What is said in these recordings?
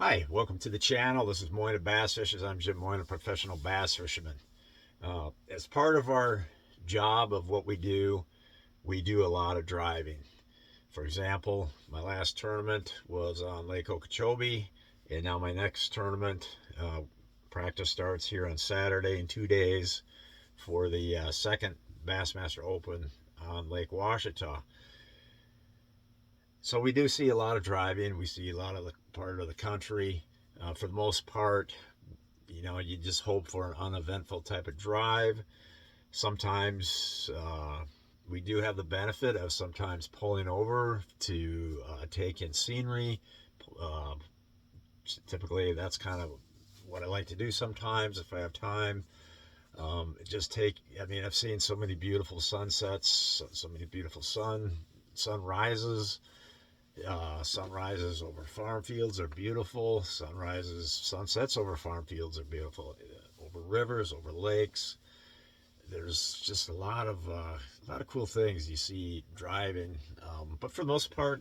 Hi, welcome to the channel. This is Moyna Bass Fishers. I'm Jim Moyna, professional bass fisherman. As part of our job of what we do a lot of driving. For example, my last tournament was on Lake Okeechobee, and now my next tournament practice starts here on Saturday in 2 days for the second Bassmaster Open on Lake Washita. So we do see a lot of driving. We see a lot of the part of the country. For the most part, you just hope for an uneventful type of drive. Sometimes we do have the benefit of sometimes pulling over to take in scenery. Uh, Typically, that's kind of what I like to do sometimes if I have time. I've seen so many beautiful sunsets, so many beautiful sunrises. Sunrises over farm fields are beautiful. Sunsets over farm fields are beautiful. Over rivers, over lakes. There's just a lot of cool things you see driving. But for the most part,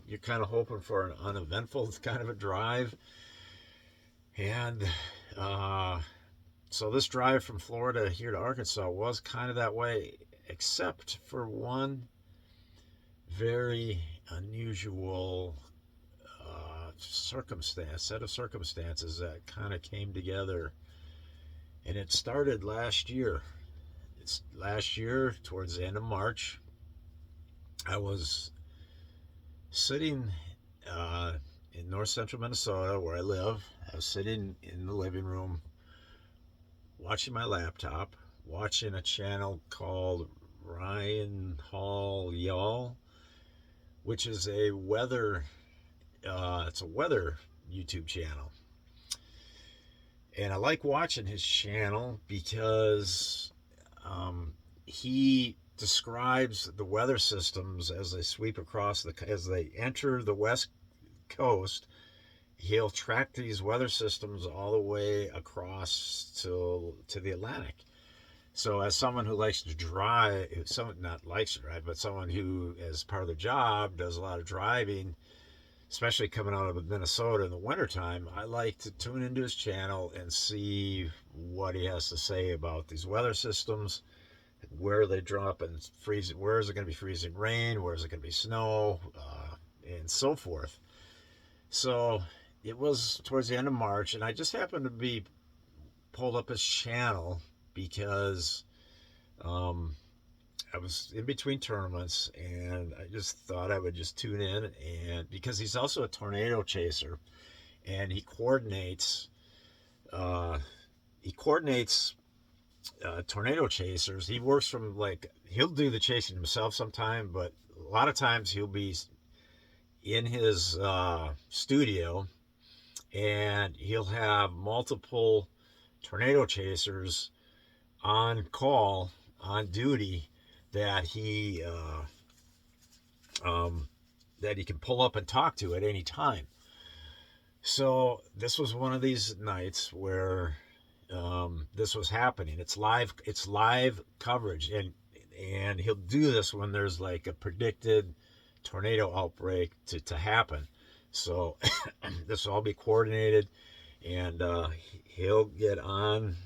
you're kind of hoping for an uneventful kind of a drive. And uh, so this drive from Florida here to Arkansas was kind of that way, except for one very unusual set of circumstances that kind of came together, and it started last year. It's last year towards the end of March. I was sitting uh, in north central Minnesota where I live. I was sitting in the living room watching my laptop, watching a channel called Ryan Hall Y'all, which is it's a weather YouTube channel. And I like watching his channel because he describes the weather systems as they sweep as they enter the west coast. He'll track these weather systems all the way across to the Atlantic. So, as someone who likes to drive, someone not likes to drive, but someone who, as part of the job, does a lot of driving, especially coming out of Minnesota in the wintertime, I like to tune into his channel and see what he has to say about these weather systems, where they drop and freeze. Where is it going to be freezing rain? Where is it going to be snow? And so forth. So it was towards the end of March, and I just happened to be pulled up his channel because um, I was in between tournaments, and I just thought I would just tune in, and because he's also a tornado chaser, and uh, he coordinates tornado chasers. He works from like he'll do the chasing himself sometime, but a lot of times he'll be in his studio, and he'll have multiple tornado chasers on call, on duty, that um, that he can pull up and talk to at any time. So this was one of these nights where this was happening. It's live coverage, and he'll do this when there's like a predicted tornado outbreak to happen. So this will all be coordinated, and he'll get on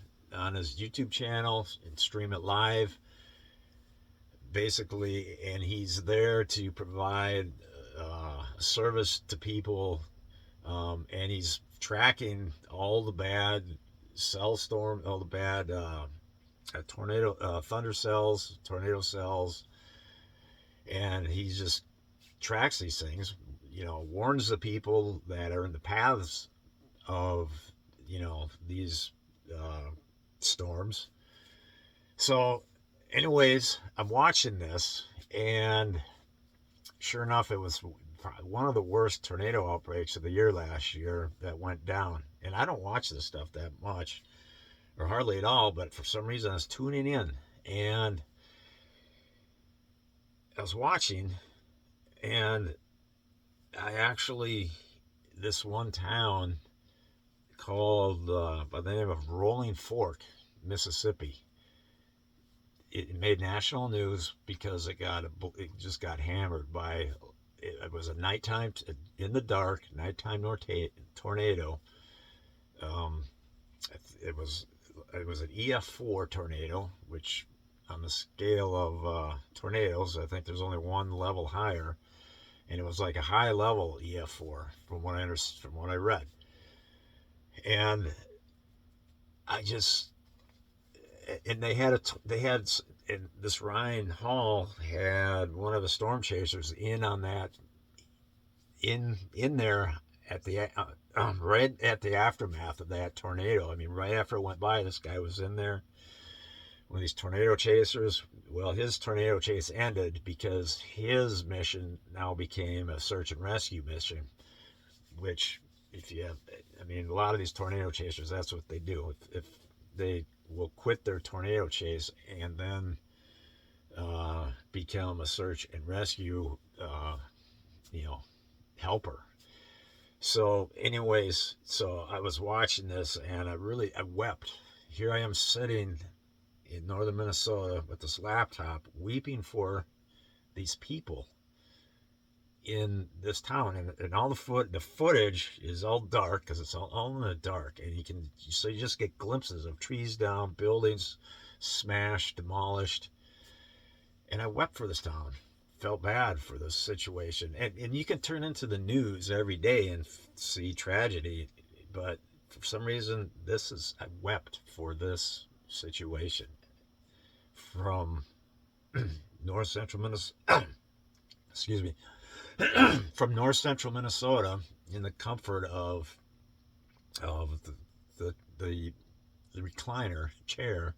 his YouTube channel and stream it live, basically, and he's there to provide service to people, and he's tracking all the bad all the bad tornado cells, and he just tracks these things. Warns the people that are in the paths of these uh, storms. So, anyways, I'm watching this, and sure enough, it was one of the worst tornado outbreaks of the year last year that went down. And I don't watch this stuff that much, or hardly at all, but for some reason I was tuning in, and I was watching, and I actually, this one town called by the name of Rolling Fork, Mississippi. It made national news because it just got hammered by it was a nighttime, in the dark, nighttime tornado. Um, it was it was an EF4 tornado, which on the scale of tornadoes, I think there's only one level higher, and it was like a high level EF4 from what I read, and I just and they had and this Ryan Hall had one of the storm chasers in on that in there at the right at the aftermath of that tornado. I mean, right after it went by, this guy was in there. One of these tornado chasers. Well, his tornado chase ended because his mission now became a search and rescue mission. Which, if you have, I mean, a lot of these tornado chasers, that's what they do. If they will quit their tornado chase and then become a search and rescue, you know, helper. So, anyways, so I was watching this and I wept. Here I am sitting in northern Minnesota with this laptop, weeping for these people in this town, and all the footage is all dark because it's all in the dark, and you just get glimpses of trees down, buildings smashed, demolished, and I wept for this town. Felt bad for this situation, and you can turn into the news every day and see tragedy, but for some reason I wept for this situation from north central Minnesota. Excuse me. From north central Minnesota, in the comfort of the recliner chair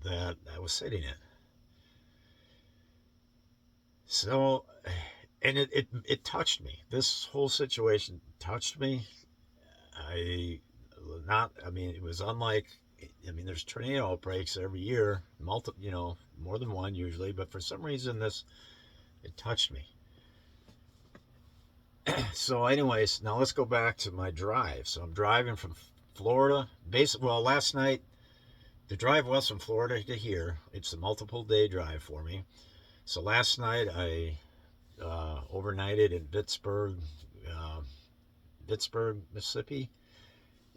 that I was sitting in. So, and it touched me. This whole situation touched me. I I mean, it was unlike. I mean, there's tornado outbreaks every year, more than one usually, but for some reason it touched me. So, anyways, now let's go back to my drive. So I'm driving from Florida. Well, last night the drive was from Florida to here. It's a multiple day drive for me. So last night I overnighted in Pittsburgh, Mississippi,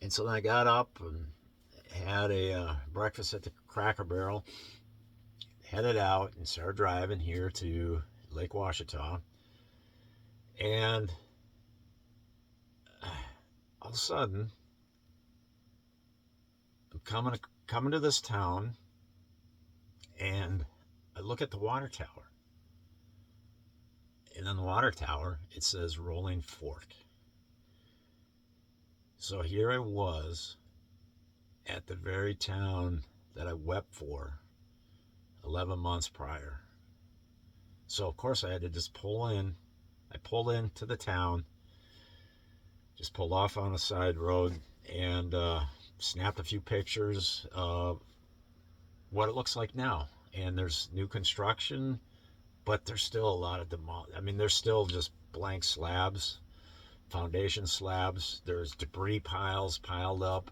and so then I got up and had a breakfast at the Cracker Barrel, headed out and started driving here to Lake Ouachita, and all of a sudden I'm coming to this town, and I look at the water tower, and on the water tower it says Rolling Fork. So here I was at the very town that I wept for 11 months prior. So of course I had to just pull in. I pulled into the town, just pulled off on the side road, and snapped a few pictures of what it looks like now. And there's new construction, but there's still a lot of I mean, there's still just blank slabs, foundation slabs. There's debris piles piled up.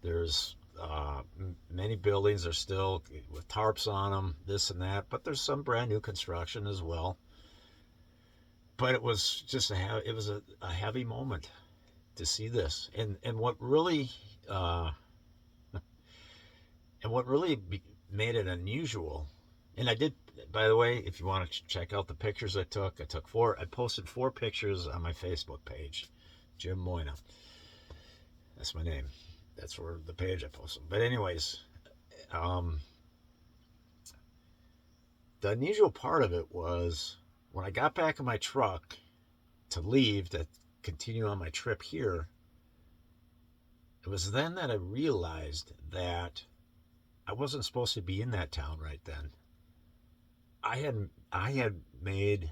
There's many buildings are still with tarps on them, this and that, but there's some brand new construction as well. But it was just a heavy moment to see this, and what really made it unusual. And I did, by the way, if you want to check out the pictures I posted 4 pictures on my Facebook page, Jim Moyna. That's my name. That's where the page I posted. But anyways, the unusual part of it was when I got back in my truck to leave to continue on my trip here, it was then that I realized that I wasn't supposed to be in that town right then. I had made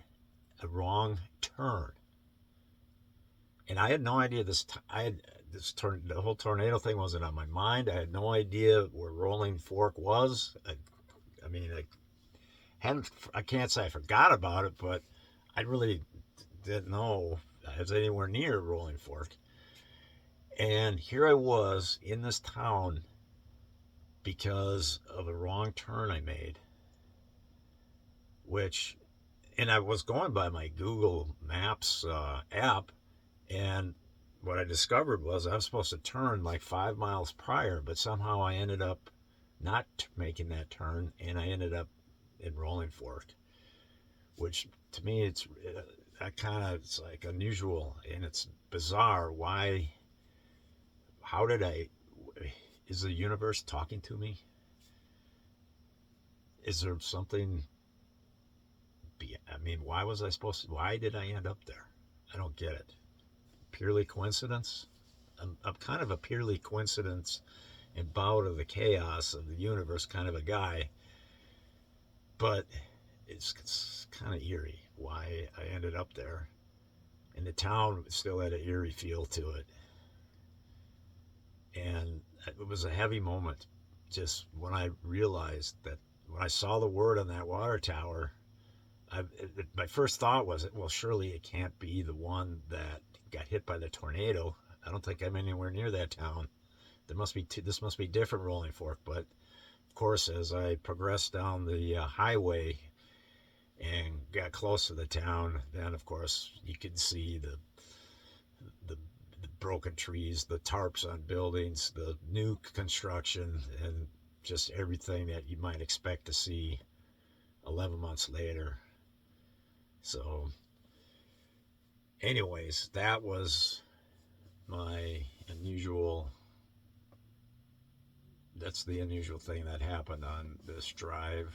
a wrong turn, and I had no idea the whole tornado thing wasn't on my mind. I had no idea where Rolling Fork was. I mean, I can't say I forgot about it, but I really didn't know I was anywhere near Rolling Fork. And here I was in this town because of a wrong turn I made, which And I was going by my Google Maps app, and what I discovered was I was supposed to turn like 5 miles prior, but somehow I ended up not making that turn, and I ended up in Rolling Fork, which to me it's that kind of it's like unusual and it's bizarre. Why? How did I? Is the universe talking to me? Is there something? I mean, why was I supposed to? Why did I end up there? I don't get it. Purely coincidence? I'm kind of a purely coincidence and bout of the chaos of the universe kind of a guy, but it's kind of eerie why I ended up there. And the town still had an eerie feel to it. And it was a heavy moment just when I realized that when I saw the word on that water tower, my first thought was, well, surely it can't be the one that got hit by the tornado. I don't think I'm anywhere near that town. This must be different Rolling Fork. But of course, as I progressed down the highway and got close to the town, then of course you could see the broken trees, the tarps on buildings, the new construction, and just everything that you might expect to see 11 months later. So, anyways, that was my unusual. That's the unusual thing that happened on this drive,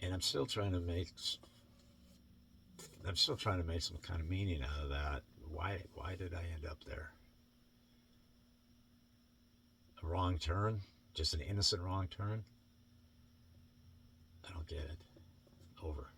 and I'm still trying to make. I'm still trying to make some kind of meaning out of that. Why did I end up there? A wrong turn? Just an innocent wrong turn? I don't get it. Over.